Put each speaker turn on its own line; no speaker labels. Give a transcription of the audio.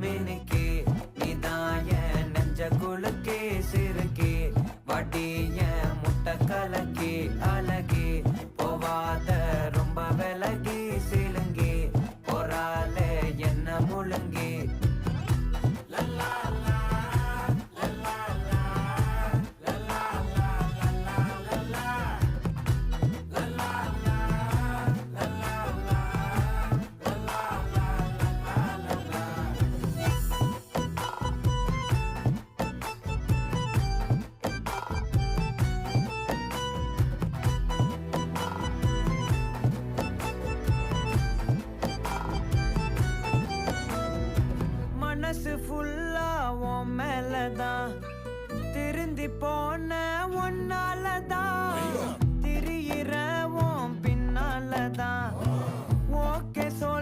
மினுக்கே நீதான் என் நெஞ்ச குலுக்கே சிறுக்கே வட்டி என் முட்டை கலக்கே அழகே போவாத ரொம்ப விலகி சிலுங்கி போறாலே என்ன முழுங்கி மனசு ஃபுல்லா உன் மேலதான் திருந்தி போன ஒன்னாலதான் திரியிற உன் பின்னாலதான் ஓகே சொல்